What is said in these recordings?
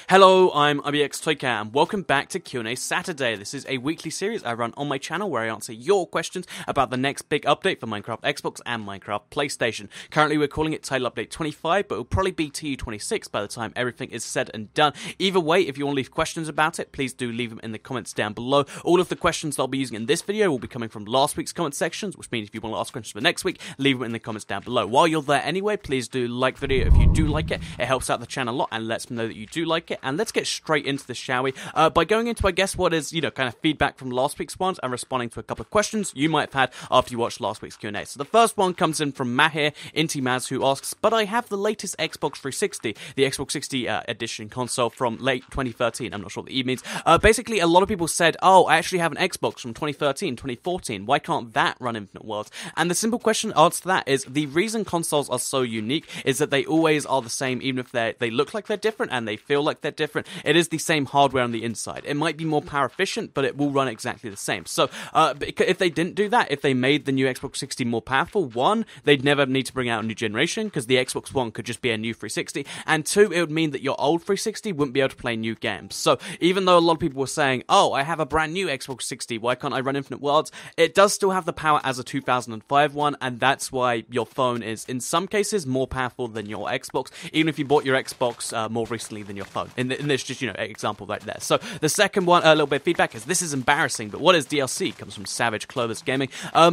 Hello, I'm IBX Toycat, and welcome back to Q&A Saturday. This is a weekly series I run on my channel where I answer your questions about the next big update for Minecraft Xbox and Minecraft PlayStation. Currently we're calling it Title Update 25, but it'll probably be TU26 by the time everything is said and done. Either way, if you want to leave questions about it, please do leave them in the comments down below. All of the questions that I'll be using in this video will be coming from last week's comment sections, which means if you want to ask questions for next week, leave them in the comments down below. While you're there anyway, please do like the video if you do like it. It helps out the channel a lot and lets me know that you do like it. And let's get straight into this, shall we? By going into, I guess, what is, kind of feedback from last week's ones and responding to a couple of questions you might have had after you watched last week's Q&A. So the first one comes in from Mahir, Inti Maz, who asks, but I have the latest Xbox 360, the Xbox 60 edition console from late 2013. I'm not sure what the E means. Basically, a lot of people said, oh, I actually have an Xbox from 2013, 2014. Why can't that run Infinite Worlds? And the simple answer to that is the reason consoles are so unique is that they always are the same, even if they look like they're different and they feel like they're different. It is the same hardware on the inside. It might be more power efficient, but it will run exactly the same. So if they didn't do that, if they made the new Xbox 60 more powerful, one, they'd never need to bring out a new generation because the Xbox One could just be a new 360, and two, it would mean that your old 360 wouldn't be able to play new games. So even though a lot of people were saying, oh, I have a brand new Xbox 60, why can't I run Infinite Worlds? It does still have the power as a 2005 one, and that's why your phone is, in some cases, more powerful than your Xbox, even if you bought your Xbox more recently than your phone. In this just, example right there. So the second one, a little bit of feedback, is this is embarrassing, but what is DLC? Comes from Savage Clovis Gaming.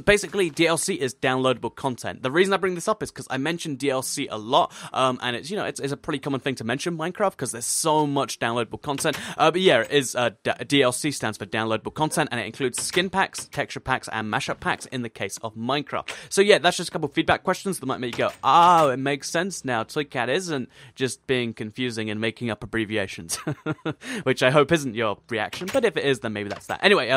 Basically, DLC is downloadable content. The reason I bring this up is because I mentioned DLC a lot, and it's, it's a pretty common thing to mention Minecraft because there's so much downloadable content. But yeah, it is, DLC stands for downloadable content, and it includes skin packs, texture packs, and mashup packs in the case of Minecraft. So yeah, that's just a couple of feedback questions that might make you go, oh, it makes sense now. Toycat isn't just being confusing and making up abbreviations, which I hope isn't your reaction, but if it is, then maybe that's that. Anyway,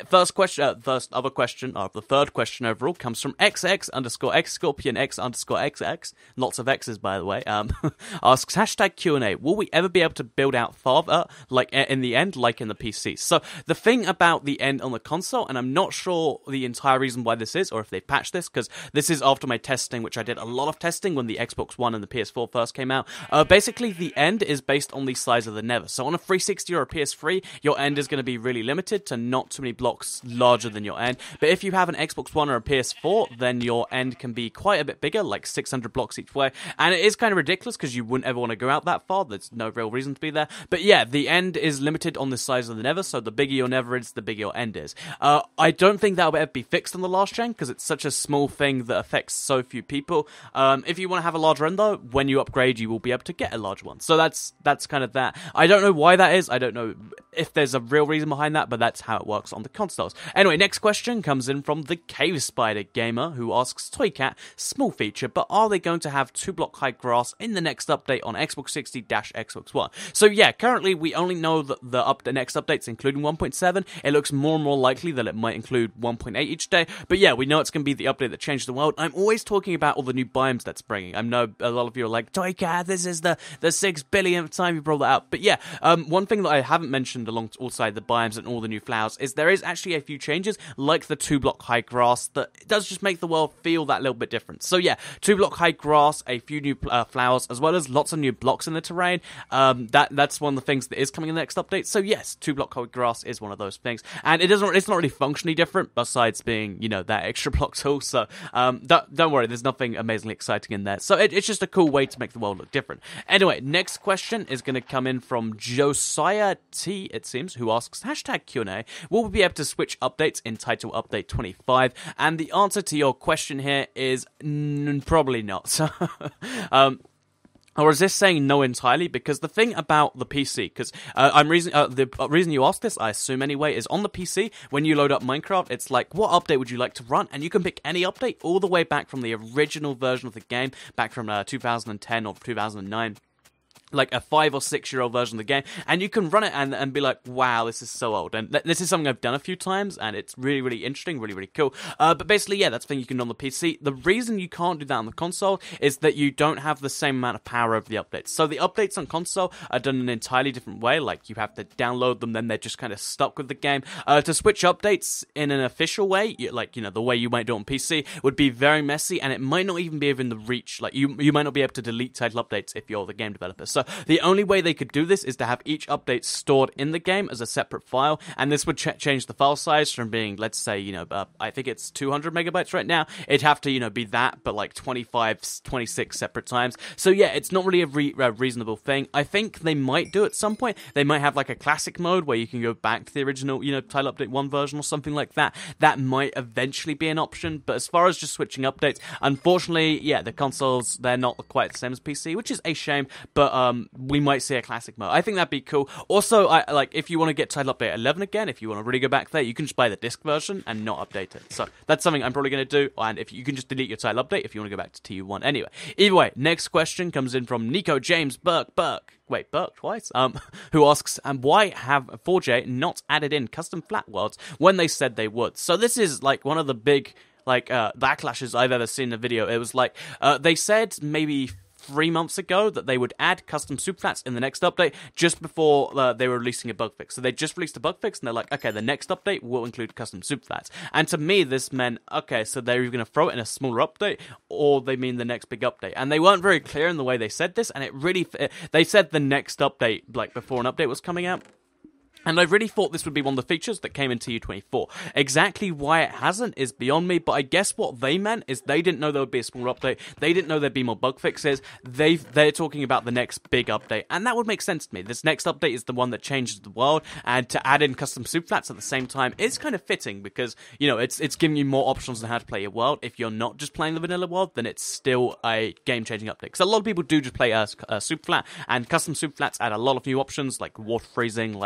first other question, or the third question overall, comes from XX_X Scorpion X_XX, lots of X's by the way, asks, hashtag Q&A, will we ever be able to build out farther, like in the end, like in the PC? So the thing about the end on the console, and I'm not sure the entire reason why this is, or if they patched this, because this is after my testing, which I did a lot of testing when the Xbox One and the PS4 first came out. Basically, the end is based on the size of the nether. So on a 360 or a PS3, your end is going to be really limited to not too many blocks larger than your end. But if you have an Xbox One or a PS4, then your end can be quite a bit bigger, like 600 blocks each way. And it is kind of ridiculous because you wouldn't ever want to go out that far. There's no real reason to be there. But yeah, the end is limited on the size of the nether, so the bigger your nether is, the bigger your end is. I don't think that'll ever be fixed on the last gen because it's such a small thing that affects so few people. If you want to have a larger end though, when you upgrade, you will be able to get a large one. So that's kind of that. I don't know why that is. I don't know if there's a real reason behind that, but that's how it works on the consoles. Anyway, next question comes in from the Cave Spider Gamer, who asks, Toycat, small feature, but are they going to have 2-block high grass in the next update on Xbox 60-Xbox One? So yeah, currently we only know that the next updates, including 1.7. It looks more and more likely that it might include 1.8 each day, but yeah, we know it's going to be the update that changed the world. I'm always talking about all the new biomes that's bringing. I know a lot of you are like, Toycat, this is the 6 billionth time you brought that up. But yeah, one thing that I haven't mentioned alongside the biomes and all the new flowers is there is actually a few changes, like the 2-block high grass, that does just make the world feel that little bit different. So yeah, 2-block high grass, a few new flowers, as well as lots of new blocks in the terrain. That's one of the things that is coming in the next update. So yes, 2-block high grass is one of those things, and it's not really functionally different besides being, that extra block tool. So don't worry, there's nothing amazingly exciting in there. So it's just a cool way to make the world look different. Anyway, next question is going to come in from Josiah T, it seems, who asks, hashtag Q&A, will we be able to switch updates in Title Update 25? And the answer to your question here is probably not. Or is this saying no entirely? Because the thing about the PC, because the reason you asked this, I assume anyway, is on the PC, when you load up Minecraft, it's like, what update would you like to run? And you can pick any update all the way back from the original version of the game, back from 2010 or 2009. Like a 5 or 6 year old version of the game, and you can run it and be like, wow, this is so old. And this is something I've done a few times, and it's really, really interesting, really, really cool. But basically, yeah, that's the thing you can do on the PC. The reason you can't do that on the console is that you don't have the same amount of power over the updates. So the updates on console are done in an entirely different way. Like, you have to download them, then they're just kind of stuck with the game. To switch updates in an official way, the way you might do it on PC, would be very messy, and it might not even be within the reach. Like, you might not be able to delete title updates if you're the game developer. So So the only way they could do this is to have each update stored in the game as a separate file, and this would change the file size from being, let's say, I think it's 200 megabytes right now. It'd have to, be that, but like 25, 26 separate times. So yeah, it's not really a reasonable thing. I think they might do at some point. They might have like a classic mode where you can go back to the original, Title Update 1 version or something like that. That might eventually be an option, but as far as just switching updates, unfortunately, yeah, the consoles, they're not quite the same as PC, which is a shame, but we might see a classic mode. I think that'd be cool. Also, if you want to get Title Update 11 again, if you want to really go back there, you can just buy the disc version and not update it. So that's something I'm probably going to do, and if you can just delete your Title Update if you want to go back to TU1. Anyway, either way, next question comes in from Nico James Burke, twice, who asks, why have 4J not added in custom flat worlds when they said they would? So this is like one of the big backlashes I've ever seen in a video. It was like, they said maybe 3 months ago that they would add custom superflats in the next update just before they were releasing a bug fix. So they just released a bug fix and they're like, okay, the next update will include custom superflats. And to me, this meant, okay, so they're either going to throw it in a smaller update or they mean the next big update. And they weren't very clear in the way they said this, and they said the next update, like before an update was coming out. And I really thought this would be one of the features that came in TU24. Exactly why it hasn't is beyond me, but I guess what they meant is they didn't know there would be a smaller update. They didn't know there'd be more bug fixes. They're talking about the next big update, and that would make sense to me. This next update is the one that changes the world, and to add in custom superflats at the same time is kind of fitting because, it's giving you more options on how to play your world. If you're not just playing the vanilla world, then it's still a game-changing update. Because a lot of people do just play a superflat, and custom superflats add a lot of new options, like water freezing,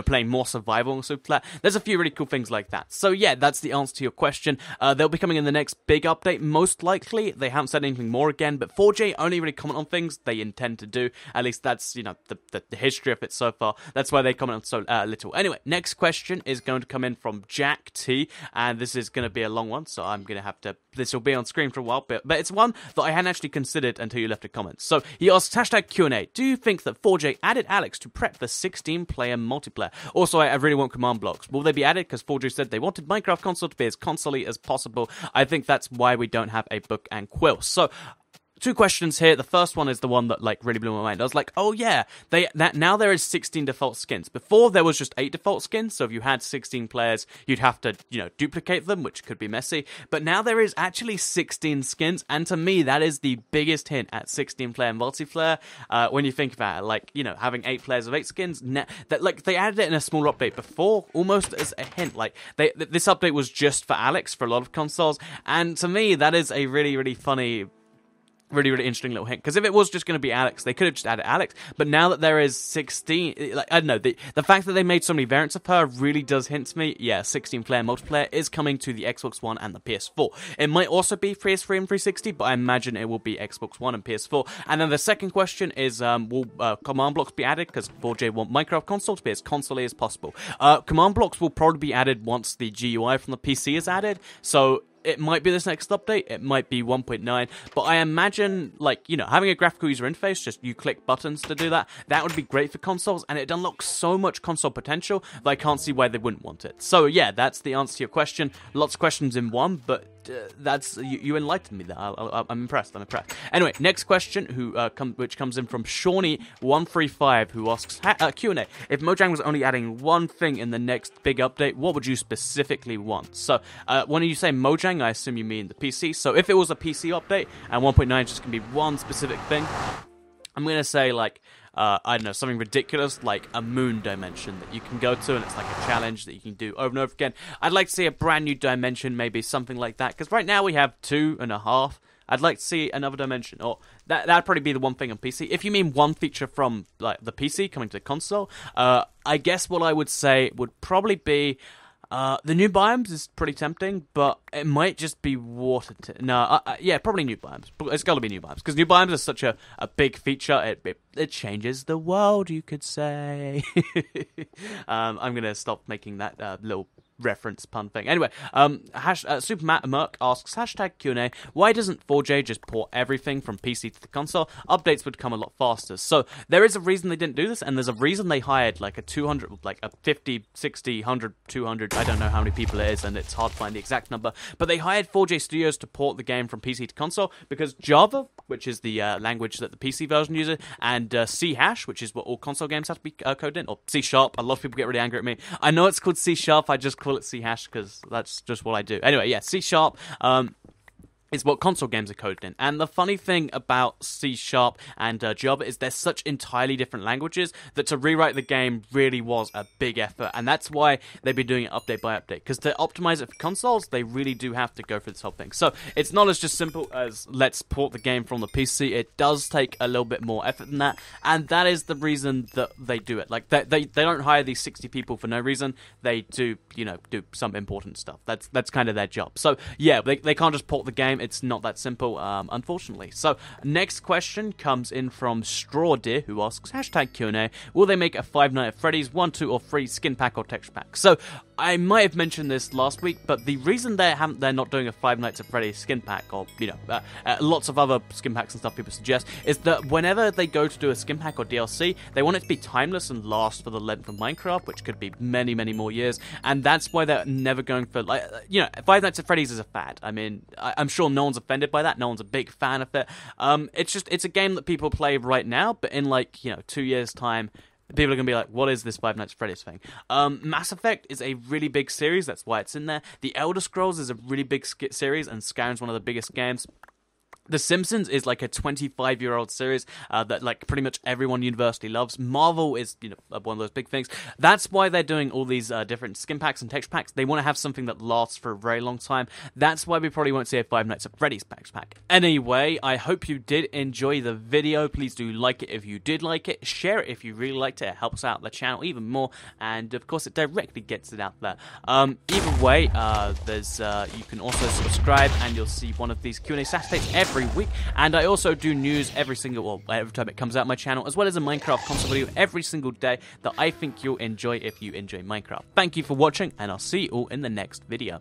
playing more survival on Superflat. There's a few really cool things like that. So yeah, that's the answer to your question. They'll be coming in the next big update, most likely. They haven't said anything more again, but 4J only really comment on things they intend to do. At least that's, the history of it so far. That's why they comment on so little. Anyway, next question is going to come in from Jack T, and this is going to be a long one, so I'm going to have to... This will be on screen for a while, but it's one that I hadn't actually considered until you left a comment. So he asks, #Q&A, do you think that 4J added Alex to prep the 16-player multiplayer? Also, I really want command blocks. Will they be added? Because 4J said they wanted Minecraft console to be as console-y as possible. I think that's why we don't have a book and quill. So... 2 questions here. The first one is the one that really blew my mind. I was like, oh yeah, now there is 16 default skins. Before there was just 8 default skins, so if you had 16 players, you'd have to, duplicate them, which could be messy. But now there is actually 16 skins, and to me, that is the biggest hint at 16-player multiplayer. When you think about it, having 8 players of 8 skins, they added it in a small update before, almost as a hint. This update was just for Alex for a lot of consoles, and to me, that is a really, really funny... Really, really interesting little hint. Because if it was just going to be Alex, they could have just added Alex. But now that there is 16... I don't know. The fact that they made so many variants of her really does hint to me, yeah, 16-player multiplayer is coming to the Xbox One and the PS4. It might also be PS3 and 360, but I imagine it will be Xbox One and PS4. And then the second question is, will command blocks be added? Because 4J want Minecraft console to be as console-y as possible. Command blocks will probably be added once the GUI from the PC is added. So... It might be this next update, it might be 1.9, but I imagine, having a graphical user interface, just you click buttons to do that would be great for consoles, and it unlocks so much console potential that I can't see why they wouldn't want it. So yeah, that's the answer to your question. Lots of questions in one, but that's you enlightened me there. I'm impressed. Anyway, next question, which comes in from Shawnee135, who asks, Q&A, if Mojang was only adding one thing in the next big update, what would you specifically want? So, when you say Mojang, I assume you mean the PC. So if it was a PC update, and 1.9 is just going to be one specific thing, I'm going to say, I don't know, something ridiculous like a moon dimension that you can go to, and it's like a challenge that you can do over and over again. I'd like to see a brand new dimension, maybe something like that, because right now we have 2.5. I'd like to see another dimension, or that'd probably be the one thing on PC. If you mean one feature from the PC coming to the console, I guess what I would say would probably be... the new biomes is pretty tempting, but it might just be water. Probably new biomes. It's got to be new biomes, because new biomes are such a big feature. It changes the world, you could say. I'm going to stop making that little reference pun thing. Anyway, Super Matt Merc asks, hashtag Q&A, why doesn't 4J just port everything from PC to the console? Updates would come a lot faster. So there is a reason they didn't do this, and there's a reason they hired like a 200, like a 50, 60, 100, 200, I don't know how many people it is, and it's hard to find the exact number, but they hired 4J Studios to port the game from PC to console because Java, which is the language that the PC version uses, and C#, which is what all console games have to be coded in, or C#. A lot of people get really angry at me. I know it's called C#, I just call it C# because that's just what I do. Anyway, yeah, C# is what console games are coded in. And the funny thing about C# and Java is they're such entirely different languages that to rewrite the game really was a big effort. And that's why they've been doing it update by update. Because to optimize it for consoles, they really do have to go for this whole thing. So it's not as just simple as let's port the game from the PC. It does take a little bit more effort than that. And that is the reason that they do it. Like they don't hire these 60 people for no reason. They do, do some important stuff. That's kind of their job. So yeah, they can't just port the game. It's not that simple, unfortunately. So, next question comes in from Straw Deer, who asks, hashtag Q&A, will they make a Five Nights at Freddy's 1, 2, or 3 skin pack or texture pack? So, I might have mentioned this last week, but the reason they're not doing a Five Nights at Freddy's skin pack, or, lots of other skin packs and stuff people suggest, is that whenever they go to do a skin pack or DLC, they want it to be timeless and last for the length of Minecraft, which could be many, many more years, and that's why they're never going for, Five Nights at Freddy's is a fad. I mean, I'm sure no one's offended by that. No one's a big fan of it. It's a game that people play right now, but in 2 years' time, people are going to be like, what is this Five Nights at Freddy's thing? Mass Effect is a really big series, that's why it's in there. The Elder Scrolls is a really big series, and Skyrim's one of the biggest games. The Simpsons is like a 25-year-old series that pretty much everyone universally loves. Marvel is one of those big things. That's why they're doing all these different skin packs and texture packs. They want to have something that lasts for a very long time. That's why we probably won't see a Five Nights at Freddy's pack. Anyway, I hope you did enjoy the video. Please do like it if you did like it. Share it if you really liked it. It helps out the channel even more. And of course, it directly gets it out there. Either way, you can also subscribe and you'll see one of these Q&A Saturdays every week, and I also do news every time it comes out on my channel, as well as a Minecraft console video every single day that I think you'll enjoy if you enjoy Minecraft. Thank you for watching, and I'll see you all in the next video.